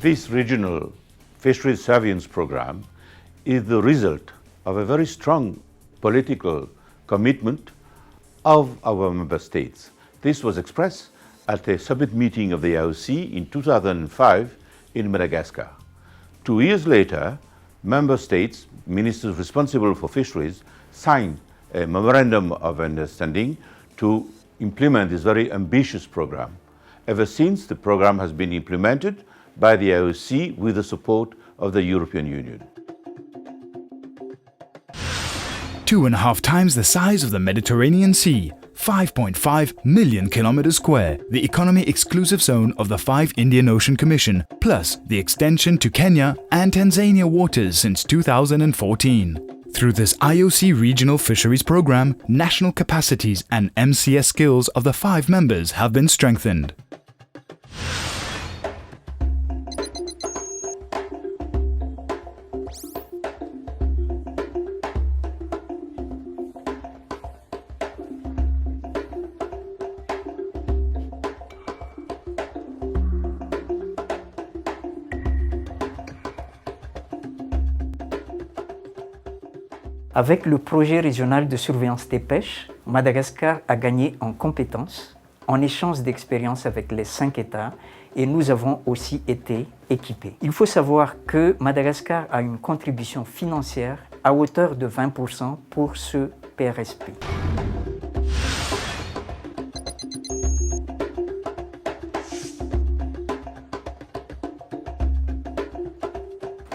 This regional fisheries surveillance program is the result of a very strong political commitment of our member states. This was expressed at a summit meeting of the IOC in 2005 in Madagascar. 2 years later, member states, ministers responsible for fisheries, signed a memorandum of understanding to implement this very ambitious program. Ever since, the program has been implemented by the IOC with the support of the European Union. 2.5 times the size of the Mediterranean Sea, 5.5 million kilometers square, the economy exclusive zone of the 5 Indian Ocean Commission, plus the extension to Kenya and Tanzania waters since 2014. Through this IOC regional fisheries program, national capacities and MCS skills of the 5 members have been strengthened. Avec le projet régional de surveillance des pêches, Madagascar a gagné en compétences, en échange d'expériences avec les 5 États, et nous avons aussi été équipés. Il faut savoir que Madagascar a une contribution financière à hauteur de 20% pour ce PRSP.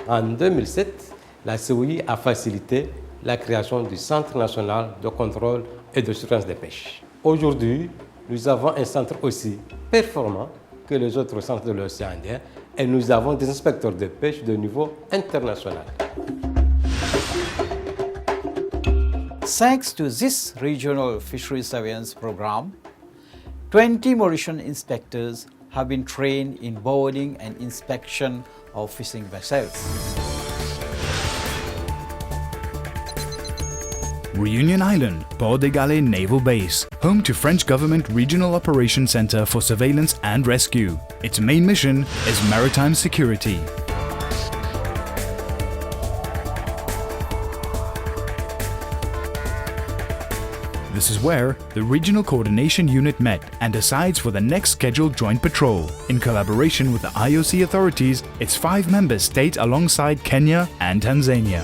En 2007, la COI a facilité la création du Centre national de contrôle et de surveillance des pêches. Aujourd'hui, nous avons un centre aussi performant que les autres centres de l'océan Indien et nous avons des inspecteurs de pêche de niveau international. Thanks to this regional fisheries surveillance program, 20 Mauritian inspectors have been trained in boarding and inspection of fishing vessels. Reunion Island, Port de Galles Naval Base, home to French Government Regional Operation Center for Surveillance and Rescue. Its main mission is maritime security. This is where the Regional Coordination Unit met and decides for the next scheduled joint patrol. In collaboration with the IOC authorities, its 5 member states alongside Kenya and Tanzania.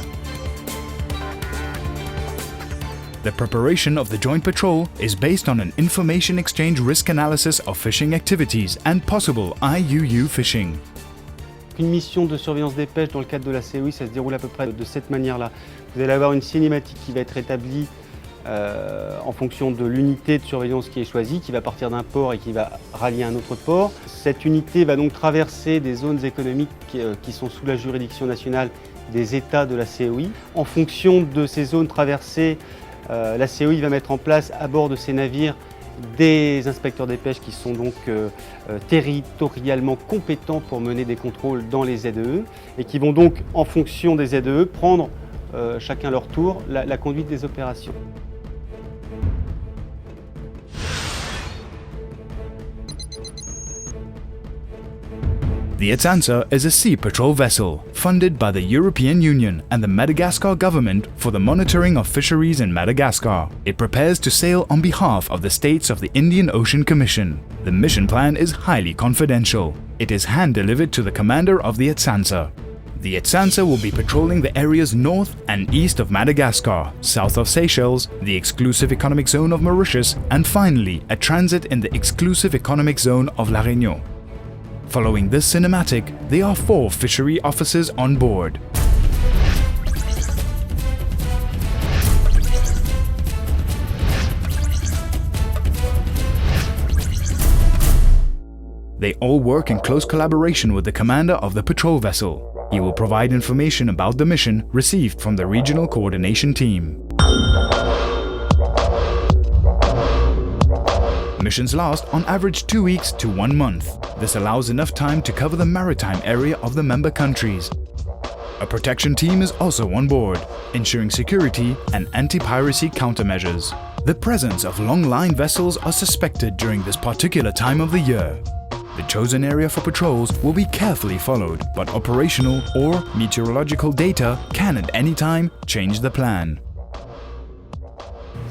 The preparation of the joint patrol is based on an information exchange risk analysis of fishing activities and possible IUU fishing. Une mission de surveillance des pêches dans le cadre de la COI, ça se déroule à peu près de cette manière-là. Vous allez avoir une cinématique qui va être établie en fonction de l'unité de surveillance qui est choisie, qui va partir d'un port et qui va rallier un autre port. Cette unité va donc traverser des zones économiques qui sont sous la juridiction nationale des États de la COI. En fonction de ces zones traversées, la COI va mettre en place à bord de ces navires des inspecteurs des pêches qui sont donc territorialement compétents pour mener des contrôles dans les ZEE et qui vont donc, en fonction des ZEE, prendre chacun leur tour la conduite des opérations. The Atsansa is a sea patrol vessel funded by the European Union and the Madagascar government for the monitoring of fisheries in Madagascar. It prepares to sail on behalf of the states of the Indian Ocean Commission. The mission plan is highly confidential. It is hand-delivered to the commander of the Atsansa. The Atsansa will be patrolling the areas north and east of Madagascar, south of Seychelles, the exclusive economic zone of Mauritius, and finally a transit in the exclusive economic zone of La Réunion. Following this cinematic, there are 4 fishery officers on board. They all work in close collaboration with the commander of the patrol vessel. He will provide information about the mission received from the regional coordination team. Missions last on average 2 weeks to 1 month. This allows enough time to cover the maritime area of the member countries. A protection team is also on board, ensuring security and anti-piracy countermeasures. The presence of long-line vessels are suspected during this particular time of the year. The chosen area for patrols will be carefully followed, but operational or meteorological data can at any time change the plan.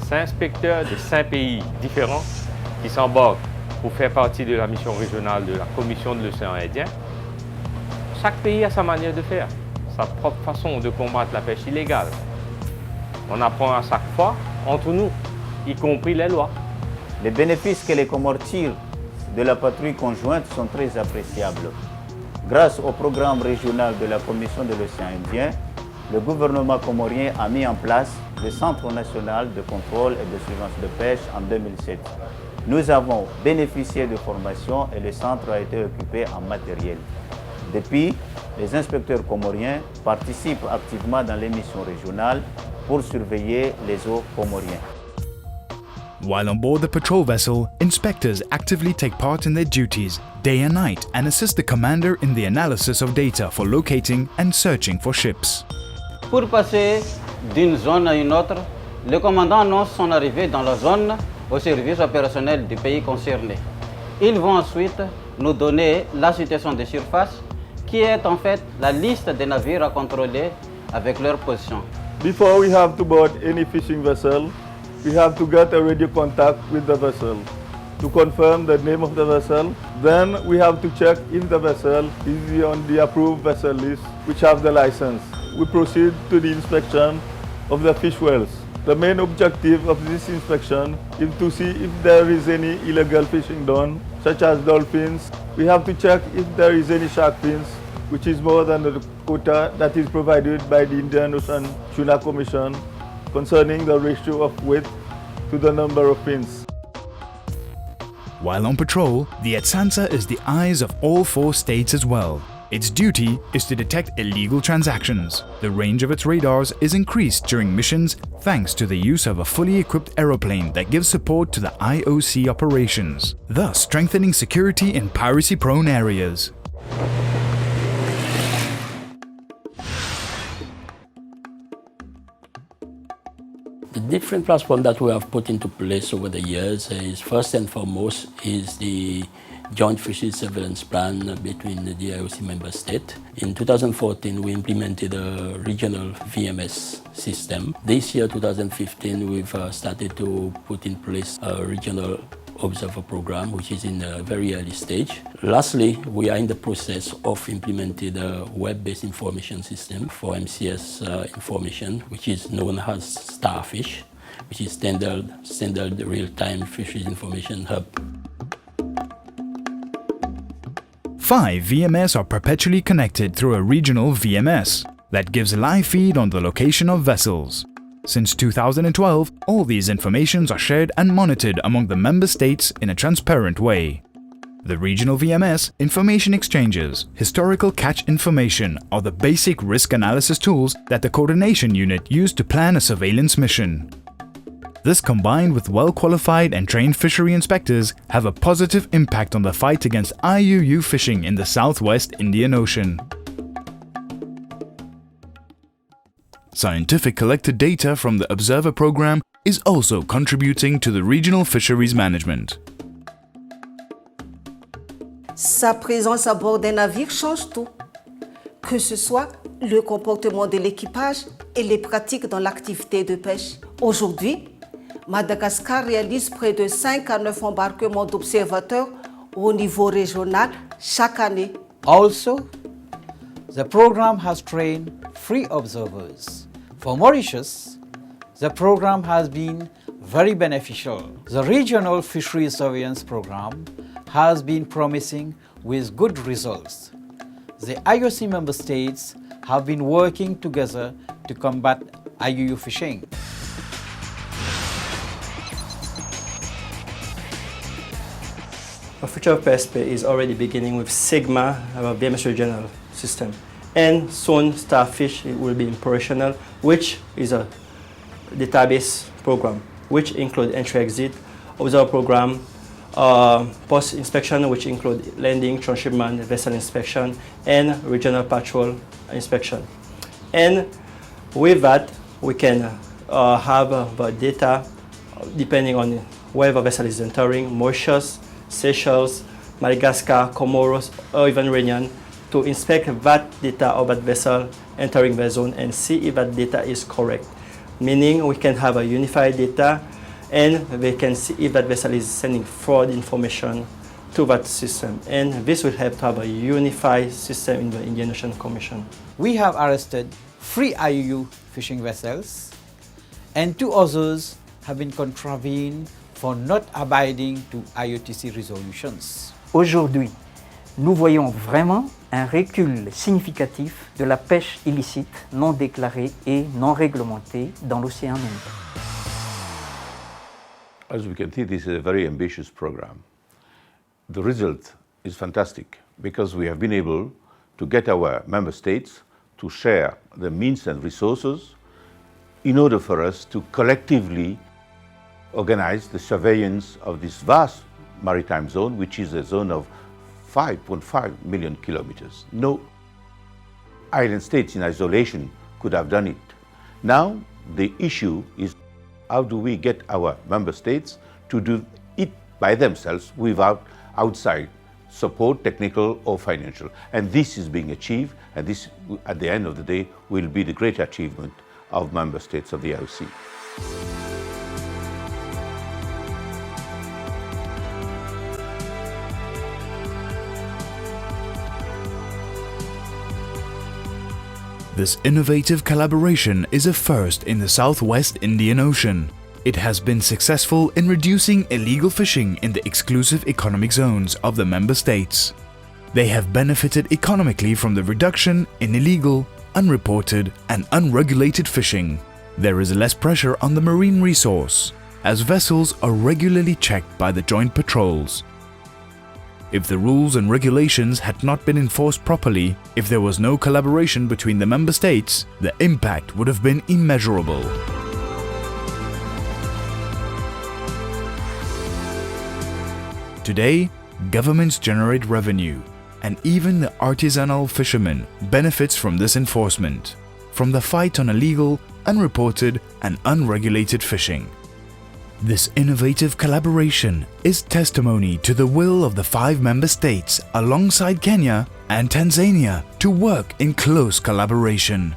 5 inspecteurs de 5 pays différents qui s'embarquent pour faire partie de la mission régionale de la Commission de l'océan Indien. Chaque pays a sa manière de faire, sa propre façon de combattre la pêche illégale. On apprend à chaque fois entre nous, y compris les lois. Les bénéfices que les Comores tirent de la patrouille conjointe sont très appréciables. Grâce au programme régional de la Commission de l'océan Indien, le gouvernement comorien a mis en place le Centre national de contrôle et de surveillance de pêche en 2007. Nous avons bénéficié de formation et le centre a été équipé en matériel. Depuis, les inspecteurs comoriens participent activement dans les missions régionales pour surveiller les eaux comoriennes. While on board the patrol vessel, inspectors actively take part in their duties day and night and assist the commander in the analysis of data for locating and searching for ships. Pour passer d'une zone à une autre, le commandant annonce son arrivée dans la zone au service opérationnel du pays concerné. Ils vont ensuite nous donner la situation de surface, qui est en fait la liste des navires à contrôler avec leur position. Before we have to board any fishing vessel, we have to get a radio contact with the vessel to confirm the name of the vessel. Then we have to check if the vessel is on the approved vessel list, which have the license. We proceed to the inspection of the fish wells. The main objective of this inspection is to see if there is any illegal fishing done, such as dolphins. We have to check if there is any shark fins, which is more than the quota that is provided by the Indian Ocean Tuna Commission concerning the ratio of weight to the number of fins. While on patrol, the Atsansa is the eyes of all 4 states as well. Its duty is to detect illegal transactions. The range of its radars is increased during missions thanks to the use of a fully equipped aeroplane that gives support to the IOC operations, thus strengthening security in piracy-prone areas. The different platforms that we have put into place over the years is first and foremost is the Joint Fisheries Surveillance Plan between the IOC member state. In 2014, we implemented a regional VMS system. This year, 2015, we've started to put in place a regional observer program, which is in a very early stage. Lastly, we are in the process of implementing a web-based information system for MCS information, which is known as SmartFish, which is standard real-time fisheries information hub. 5 VMS are perpetually connected through a regional VMS that gives live feed on the location of vessels. Since 2012, all these informations are shared and monitored among the member states in a transparent way. The regional VMS, information exchanges, historical catch information are the basic risk analysis tools that the coordination unit used to plan a surveillance mission. This, combined with well-qualified and trained fishery inspectors, have a positive impact on the fight against IUU fishing in the Southwest Indian Ocean. Scientific collected data from the Observer program is also contributing to the regional fisheries management. Sa présence à bord d'un navire change tout, que ce soit le comportement de l'équipage et les pratiques dans l'activité de pêche. Aujourd'hui, Madagascar réalise près de 5 à 9 embarquements d'observateurs au niveau régional chaque année. Also, the program has trained 3 observers. For Mauritius, the program has been very beneficial. The regional fisheries surveillance program has been promising with good results. The IOC member states have been working together to combat IUU fishing. Our future of PSP is already beginning with Sigma, our VMS regional system. And soon SmartFish will be operational, which is a database program, which include entry-exit, observer program, post-inspection, which include landing, transshipment, vessel inspection, and regional patrol inspection. And with that, we can have the data depending on where the vessel is entering, Mauritius, Seychelles, Madagascar, Comoros, or even Réunion to inspect that data of that vessel entering the zone and see if that data is correct. Meaning we can have a unified data and they can see if that vessel is sending fraud information to that system. And this will help to have a unified system in the Indian Ocean Commission. We have arrested 3 IUU fishing vessels and 2 others have been contravened for not abiding to IOTC resolutions. Aujourd'hui, nous voyons vraiment un recul significatif de la pêche illicite, non déclarée et non réglementée dans l'océan Indien. As we can see, this is a very ambitious program. The result is fantastic because we have been able to get our member states to share the means and resources in order for us to collectively organize the surveillance of this vast maritime zone, which is a zone of 5.5 million kilometers. No island states in isolation could have done it. Now, the issue is how do we get our member states to do it by themselves without outside support, technical or financial. And this is being achieved, and this, at the end of the day, will be the great achievement of member states of the IOC. This innovative collaboration is a first in the Southwest Indian Ocean. It has been successful in reducing illegal fishing in the exclusive economic zones of the member states. They have benefited economically from the reduction in illegal, unreported and unregulated fishing. There is less pressure on the marine resource, as vessels are regularly checked by the joint patrols. If the rules and regulations had not been enforced properly, if there was no collaboration between the member states, the impact would have been immeasurable. Today, governments generate revenue, and even the artisanal fisherman benefits from this enforcement, from the fight on illegal, unreported and unregulated fishing. This innovative collaboration is testimony to the will of the 5 member states alongside Kenya and Tanzania to work in close collaboration.